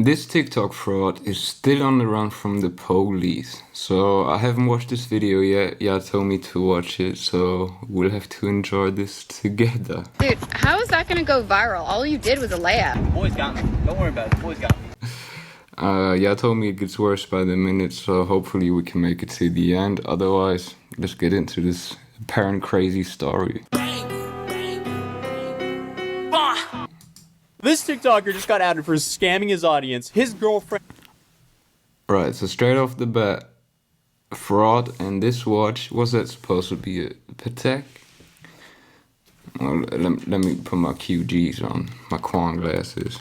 This TikTok fraud is still on the run from the police. So I haven't watched this video yet. Yaya told me to watch it, so we'll have to enjoy this together. Dude, how is that gonna go viral? All you did was a layup. The boys got me. Don't worry about it. The boys got me. Yaya told me it gets worse by the minute, so hopefully we can make it to the end. Otherwise, let's get into this apparent crazy story. This TikToker just got outed for scamming his audience. His girlfriend... Right, so straight off the bat, fraud, and this watch, was that supposed to be a Patek? Well, let me put my QGs on, my Quan glasses.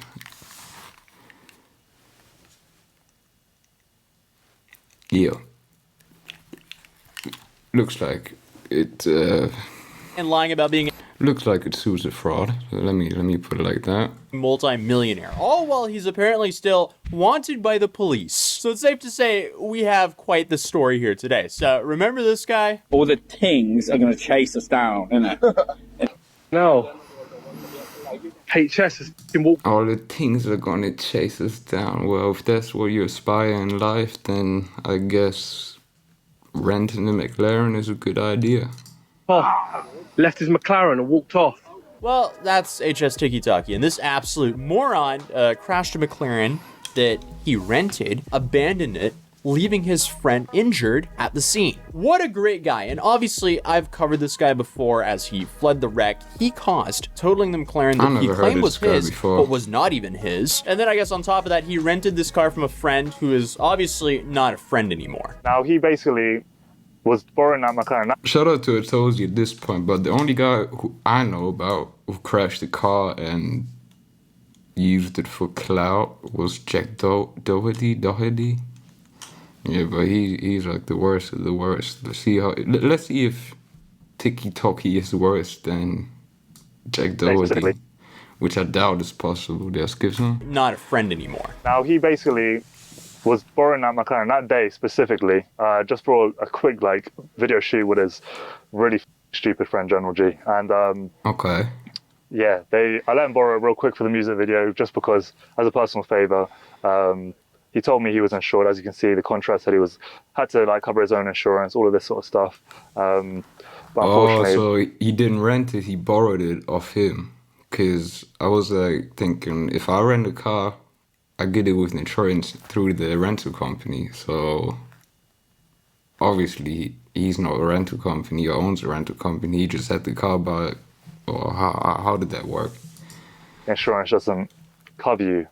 Yeah. Looks like it, and lying about being looks like it suits a fraud. Let me put it like that. a multi-millionaire. All while he's apparently still wanted by the police. So it's safe to say we have quite the story here today. So remember this guy? All the things are going to chase us down, innit? No. HS has been walking. All the things are gonna chase us down. Well, if that's what you aspire in life, then I guess renting a McLaren is a good idea. Off, left his McLaren and walked off. Well, that's HS Tiki-Taki, and this absolute moron crashed a McLaren that he rented, abandoned it, leaving his friend injured at the scene. What a great guy, and obviously I've covered this guy before as he fled the wreck he caused, totaling the McLaren that he claimed was his, but was not even his. And then I guess on top of that, he rented this car from a friend who is obviously not a friend anymore. Now he basically was borrowing that McLaren. Shout out to Atozy at this point, but the only guy who I know about who crashed the car and used it for clout was Jack Doherty. Yeah, but he's like the worst of the worst. Let's see if Tiki-Taki is worse than Jack Doherty, which I doubt is possible. There's Gibson. Not a friend anymore. Now he basically was borrowing that McLaren that day specifically, just for a quick video shoot with his really stupid friend General G. And okay. Yeah, I let him borrow it real quick for the music video just because, as a personal favor. He told me he was insured. As you can see, the contract said he had to cover his own insurance, all of this sort of stuff. But unfortunately, so he didn't rent it; he borrowed it off him. Cause I was thinking, if I rent a car, I get it with insurance through the rental company. So obviously, he's not a rental company. He owns a rental company. He just had the car back. Or how did that work? Insurance doesn't cover you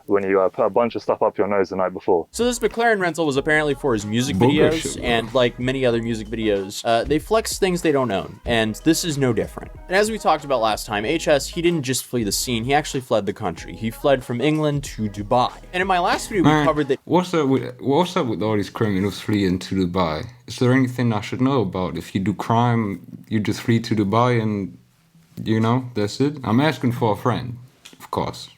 when you put a bunch of stuff up your nose the night before. So this McLaren rental was apparently for his music videos, and like many other music videos, they flex things they don't own, and this is no different. And as we talked about last time, HS, he didn't just flee the scene, he actually fled the country. He fled from England to Dubai. And in my last video, we covered that... What's up with all these criminals fleeing to Dubai? Is there anything I should know about? If you do crime, you just flee to Dubai and, that's it? I'm asking for a friend, of course.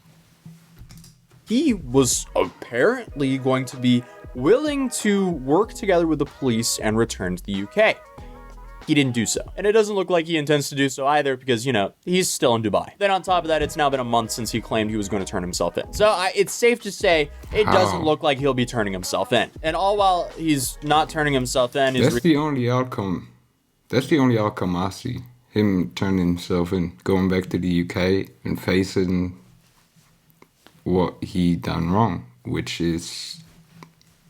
He was apparently going to be willing to work together with the police and return to the UK. He didn't do so. And it doesn't look like he intends to do so either because, he's still in Dubai. Then on top of that, it's now been a month since he claimed he was going to turn himself in. So it's safe to say it doesn't look like he'll be turning himself in. And all while he's not turning himself in... That's the only outcome. That's the only outcome I see. Him turning himself in, going back to the UK and facing what he done wrong, which is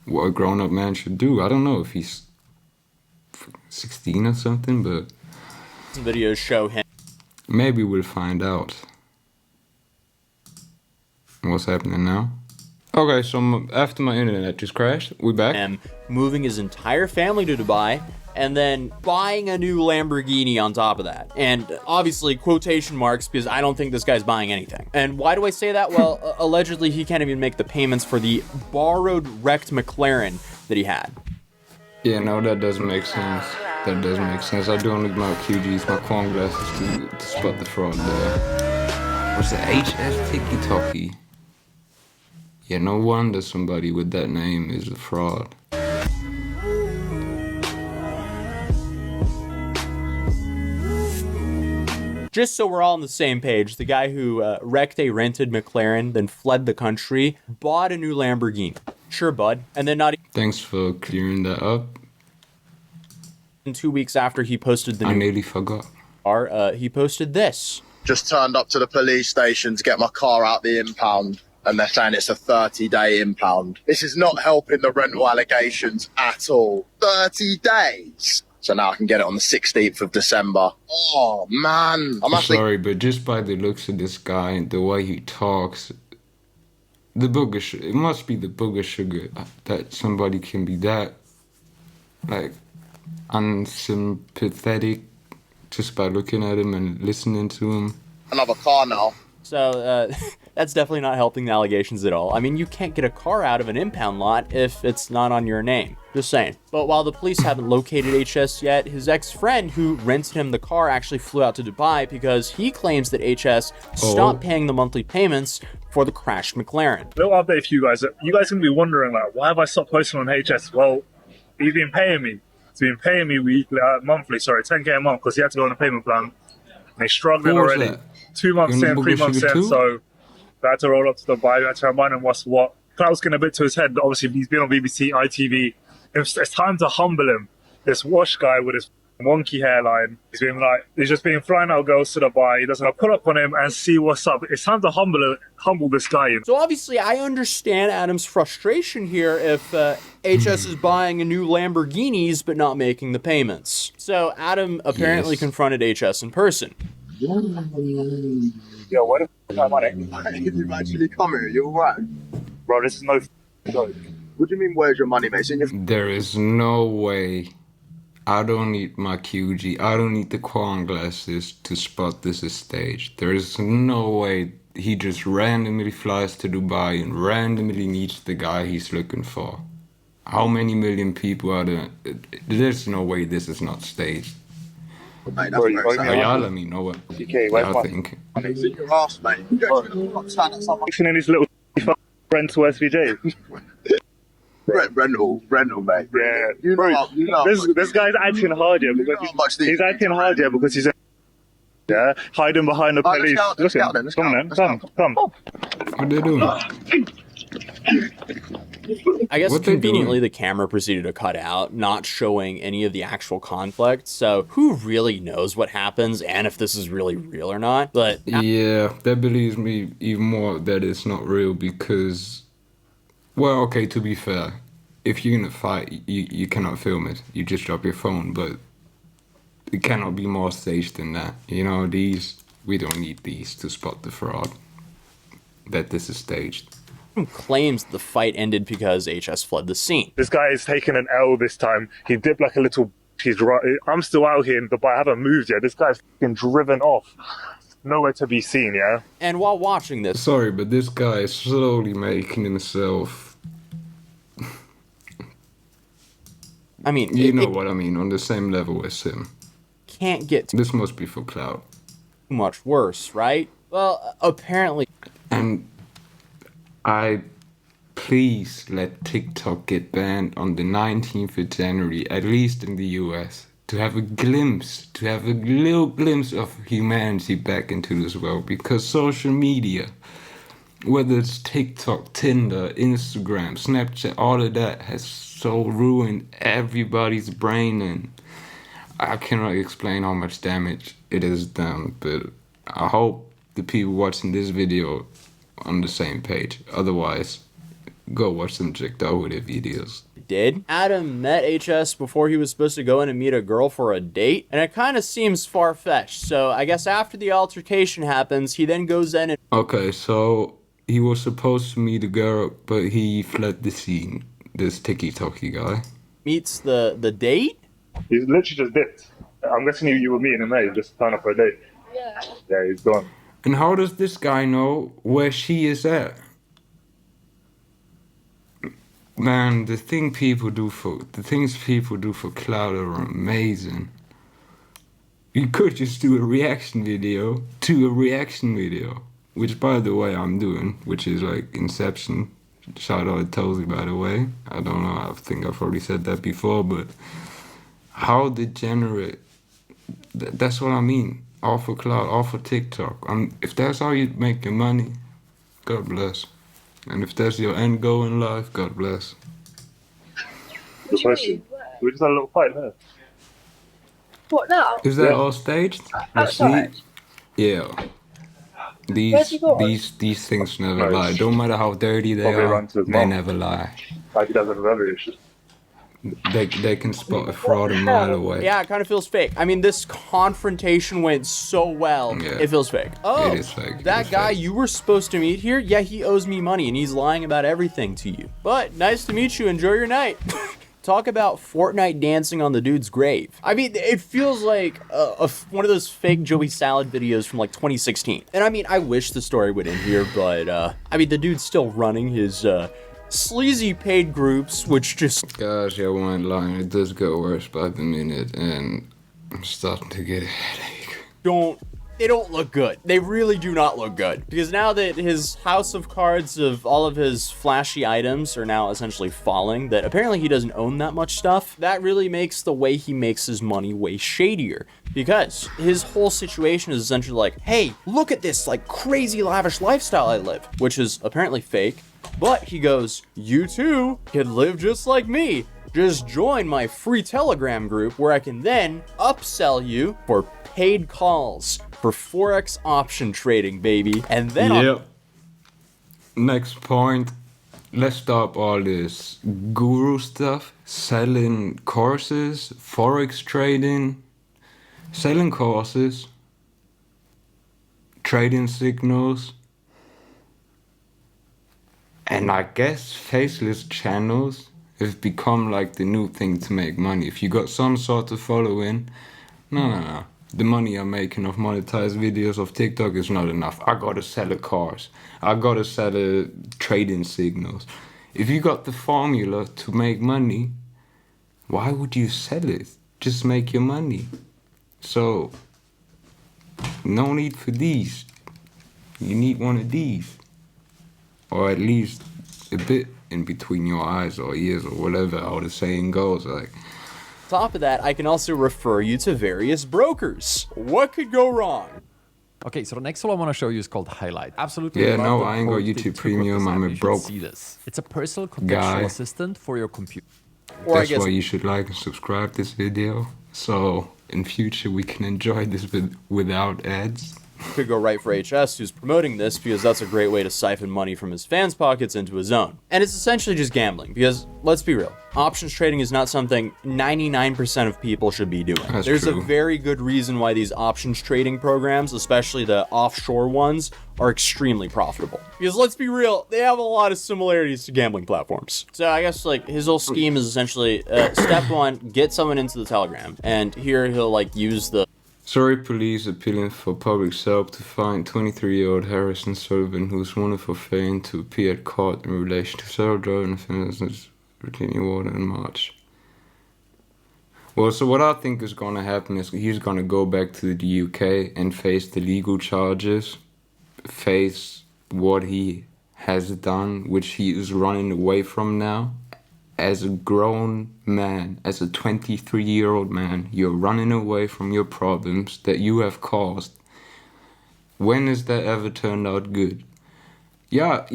what a grown-up man should do. I don't know if he's 16 or something, but some videos show him. Maybe we'll find out. What's happening now? Okay, so after my internet just crashed, we back. And moving his entire family to Dubai, and then buying a new Lamborghini on top of that. And obviously quotation marks, because I don't think this guy's buying anything. And why do I say that? Well, allegedly he can't even make the payments for the borrowed wrecked McLaren that he had. Yeah, no, that doesn't make sense. That doesn't make sense. I do need my QGs, my Quan glasses to spot the fraud there. What's the HS Tiki-Taki? Yeah, no wonder somebody with that name is a fraud. Just so we're all on the same page, the guy who wrecked a rented McLaren, then fled the country, bought a new Lamborghini. Sure, bud. And then not Thanks for clearing that up. even 2 weeks after he posted the I new nearly forgot. car, he posted this. Just turned up to the police station to get my car out the impound, and they're saying it's a 30-day impound. This is not helping the rental allegations at all. 30 days. So now I can get it on the 16th of December. Oh, man. I'm actually... Sorry, but just by the looks of this guy and the way he talks, the booger sugar, it must be the booger sugar that somebody can be that, like, unsympathetic just by looking at him and listening to him. Another car now. So that's definitely not helping the allegations at all. I mean, you can't get a car out of an impound lot if it's not on your name. Just saying. But while the police haven't located HS yet, his ex-friend who rented him the car actually flew out to Dubai because he claims that HS stopped paying the monthly payments for the crashed McLaren. Little update for you guys. You guys can be wondering, like, why have I stopped posting on HS? Well, he's been paying me. He's been paying me monthly, 10K a month, because he had to go on a payment plan. And he's struggling What was already. that? 2 months in, 3 months in, so I had to roll up to Dubai. I had to remind him what's what. Cloud's getting a bit to his head. Obviously, he's been on BBC, ITV. It's time to humble him. This wash guy with his wonky hairline, he's just been flying out girls to Dubai. He doesn't pull up on him and see what's up. It's time to humble this guy. So obviously, I understand Adam's frustration here if HS is buying a new Lamborghinis but not making the payments. So Adam apparently confronted HS in person. Yo, where the f*** my money? You've actually come here, you're right. Bro, this is no joke. What do you mean, where's your money, mate? It's in your... There is no way. I don't need my QG. I don't need the Quan glasses to spot this is staged. There is no way he just randomly flies to Dubai and randomly meets the guy he's looking for. How many million people are there? There's no way this is not staged. Mate, that's very sad. Y'all let me know what y'all think. It's in your ass, mate. You don't even know stand at someone. Fixing in these little rental SVJ. Rental, mate. Yeah. You know, This guy's acting hard here because he's acting hard here because he's hiding behind the police. Come. What they doing? I guess What they conveniently doing? the camera proceeded to cut out, not showing any of the actual conflict. So who really knows what happens and if this is really real or not? But Yeah, that believes me even more that it's not real because, well, okay, to be fair, if you're gonna fight, you cannot film it. You just drop your phone, but it cannot be more staged than that. You know, we don't need these to spot the fraud, that this is staged. claims the fight ended because HS fled the scene. This guy is taking an L this time. He dipped like a little. I'm still out here in Dubai. I haven't moved yet. This guy's fucking driven off. Nowhere to be seen, yeah? And while watching this, Sorry, but this guy is slowly making himself, I mean, you know what I mean, on the same level as him. can't get too This must be for clout. much worse, right? Well, apparently. And please let TikTok get banned on the 19th of January, at least in the US, to have a little glimpse of humanity back into this world. Because social media, whether it's TikTok, Tinder, Instagram, Snapchat, all of that has so ruined everybody's brain, and I cannot explain how much damage it has done, but I hope the people watching this video on the same page. Otherwise, go watch some Jack Doherty videos. Did. Adam met HS before he was supposed to go in and meet a girl for a date, and it kind of seems far-fetched. So I guess after the altercation happens, he then goes in and Okay, so he was supposed to meet a girl, but he fled the scene. This TikToky guy. meets the date. He's literally just dipped. I'm guessing you were meeting him, mate. Just turned up for a date. Yeah, he's gone. And how does this guy know where she is at? Man, the things people do for clout are amazing. You could just do a reaction video to a reaction video, which, by the way, I'm doing, which is like Inception. Shout out to Tozy, by the way. I don't know, I think I've already said that before, but how degenerate. That's what I mean. all for clout, all for TikTok. If that's how you make your money, God bless. And if that's your end goal in life, God bless. Good question. We just had a little fight there. What now? Is that all staged? Outside. Yeah. Where's he gone? These things never Nice. lie. Don't matter how dirty they Probably are, run to his they mum. never lie. Like he does it with every issue. They can spot a fraud a mile away. Yeah, it kind of feels fake. I mean, this confrontation went so well, Yeah. it feels fake. Oh, It is fake. that It is guy fake. you were supposed to meet here? Yeah, he owes me money and he's lying about everything to you. But nice to meet you. Enjoy your night. Talk about Fortnite dancing on the dude's grave. I mean, it feels like one of those fake Joey Salad videos from like 2016. And I mean, I wish the story would end here, but I mean, the dude's still running his sleazy paid groups, which just... Gosh, I won't lie. It does get worse by the minute, and I'm starting to get a headache. They don't look good. They really do not look good. Because now that his house of cards of all of his flashy items are now essentially falling, that apparently he doesn't own that much stuff, that really makes the way he makes his money way shadier. Because his whole situation is essentially like, hey, look at this like crazy lavish lifestyle I live, which is apparently fake. But he goes, you too can live just like me. Just join my free Telegram group where I can then upsell you for paid calls for Forex option trading, baby. And then Yep. Next point. Let's stop all this guru stuff. Selling courses, Forex trading, selling courses, trading signals, and I guess faceless channels have become like the new thing to make money. If you got some sort of following, no. The money I'm making off monetized videos of TikTok is not enough. I gotta sell a cars. I gotta sell a trading signals. If you got the formula to make money, why would you sell it? Just make your money. So, no need for these. You need one of these. Or at least a bit in between your eyes or ears or whatever how the saying goes. Like, top of that, I can also refer you to various brokers. What could go wrong? Okay, so the next tool I want to show you is called Highlight. Absolutely. Yeah, love no, the I ain't got quote they YouTube took with Premium, this I'm app. a You should broke see this. It's a personal contextual guy. assistant for your computer. Or I that's guess why you should like and subscribe this video. So in future we can enjoy this without ads. could go right for HS, who's promoting this because that's a great way to siphon money from his fans' pockets into his own. And it's essentially just gambling because, let's be real, options trading is not something 99% of people should be doing. That's There's true. a very good reason why these options trading programs, especially the offshore ones, are extremely profitable. Because let's be real, they have a lot of similarities to gambling platforms. So I guess like his whole scheme is essentially step one, get someone into the Telegram, and here he'll like use the Surrey police appealing for public help to find 23-year-old Harrison Sullivan, who's wanted for failing to appear at court in relation to several driving offences Virginia water in March. Well, so what I think is going to happen is he's going to go back to the UK and face the legal charges, face what he has done, which he is running away from now. As a grown man, as a 23-year-old man, you're running away from your problems that you have caused. When has that ever turned out good? Y'all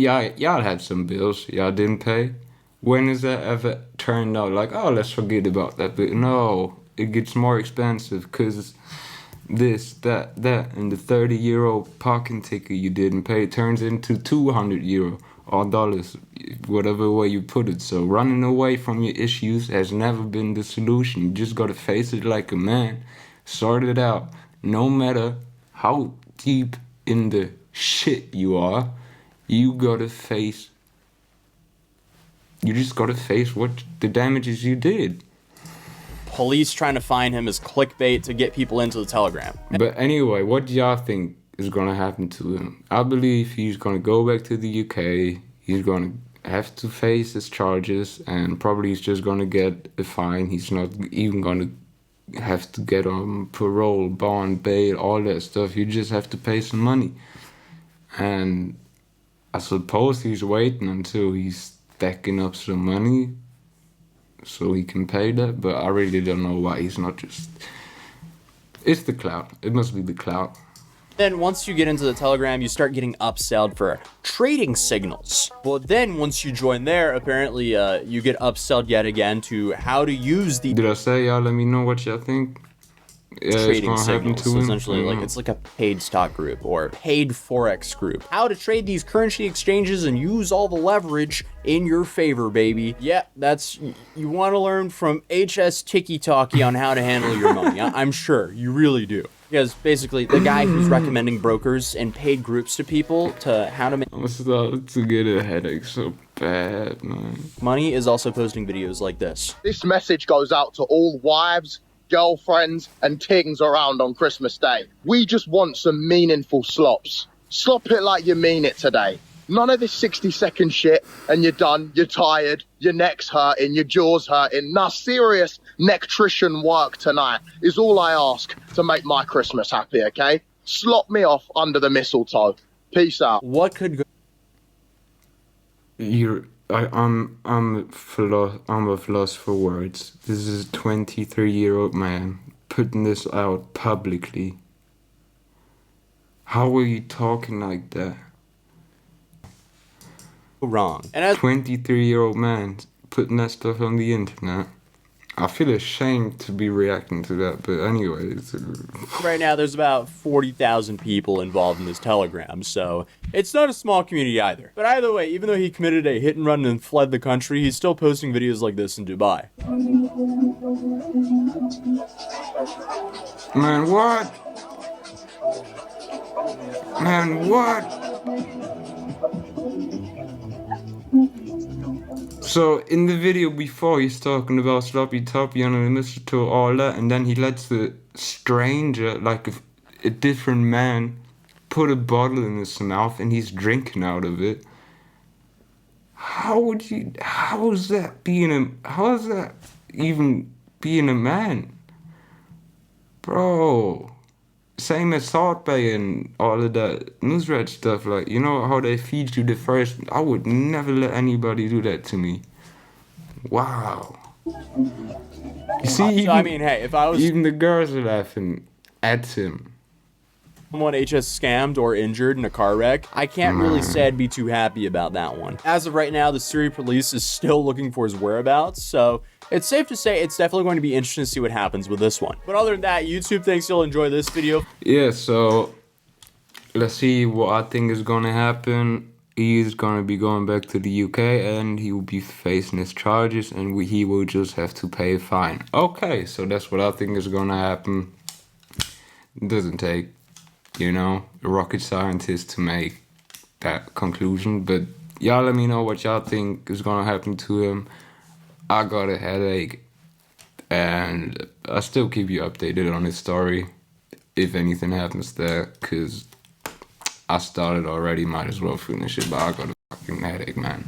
had some bills y'all didn't pay. When has that ever turned out like, oh, let's forget about that bit? No, it gets more expensive because this, that, and the 30-euro parking ticket you didn't pay turns into 200 euro or dollars, whatever way you put it. So running away from your issues has never been the solution. You just gotta face it like a man, sort it out. No matter how deep in the shit you are, you just gotta face what the damages you did. police trying to find him as clickbait to get people into the Telegram. But anyway, what do y'all think is gonna happen to him? I believe he's gonna go back to the UK. He's gonna have to face his charges, and probably he's just gonna get a fine. He's not even gonna have to get on parole, bond, bail, all that stuff. You just have to pay some money. And I suppose he's waiting until he's stacking up some money so he can pay that, but I really don't know why he's not just It's the clout. It must be the clout. Then once you get into the Telegram, you start getting upselled for trading signals. Well, then once you join there, apparently you get upselled yet again to how to use the Did I say y'all let me know what y'all think? It's trading gonna happen signals. to So him? essentially, like it's like a paid stock group or paid forex group. How to trade these currency exchanges and use all the leverage in your favor, baby. Yeah, that's you want to learn from HS Tiki Talkie on how to handle your money. I'm sure you really do. Because basically, the guy who's recommending brokers and paid groups to people to how to make I'm starting to get a headache so bad, man. money is also posting videos like this. This message goes out to all wives, girlfriends, and tings around on Christmas Day. We just want some meaningful slops. Slop it like you mean it today. None of this 60-second shit and you're done, you're tired, your neck's hurting, your jaw's hurting. Nah, serious nectrician work tonight is all I ask to make my Christmas happy, okay? Slop me off under the mistletoe. Peace out. What could go I'm a loss for words. This is a 23-year-old man putting this out publicly. How are you talking like that? wrong? And as 23-year-old man putting that stuff on the internet. I feel ashamed to be reacting to that, but anyways. right now, there's about 40,000 people involved in this Telegram, so it's not a small community either. But either way, even though he committed a hit and run and fled the country, he's still posting videos like this in Dubai. Man, what? Man, what? So in the video before, he's talking about sloppy toppy on the mistletoe, all that, and then he lets the stranger, like a different man, put a bottle in his mouth and he's drinking out of it. How is that even being a man? Bro. Same as Salt Bay and all of that newsread stuff, like, you know how they feed you the first, I would never let anybody do that to me. Wow. You see, even, So, I mean, hey, if I was even the girls are laughing at him. someone HS scammed or injured in a car wreck, I can't really say I'd be too happy about that one. As of right now, the Syria police is still looking for his whereabouts, so it's safe to say it's definitely going to be interesting to see what happens with this one. But other than that, YouTube thinks you'll enjoy this video. Yeah, so let's see what I think is gonna happen. He's gonna be going back to the UK and he will be facing his charges and he will just have to pay a fine. Okay, so that's what I think is gonna happen. It doesn't take, you know, a rocket scientist to make that conclusion, but y'all let me know what y'all think is gonna happen to him. I got a headache and I'll still keep you updated on his story if anything happens there, because I started already, might as well finish it, but I got a fucking headache, man.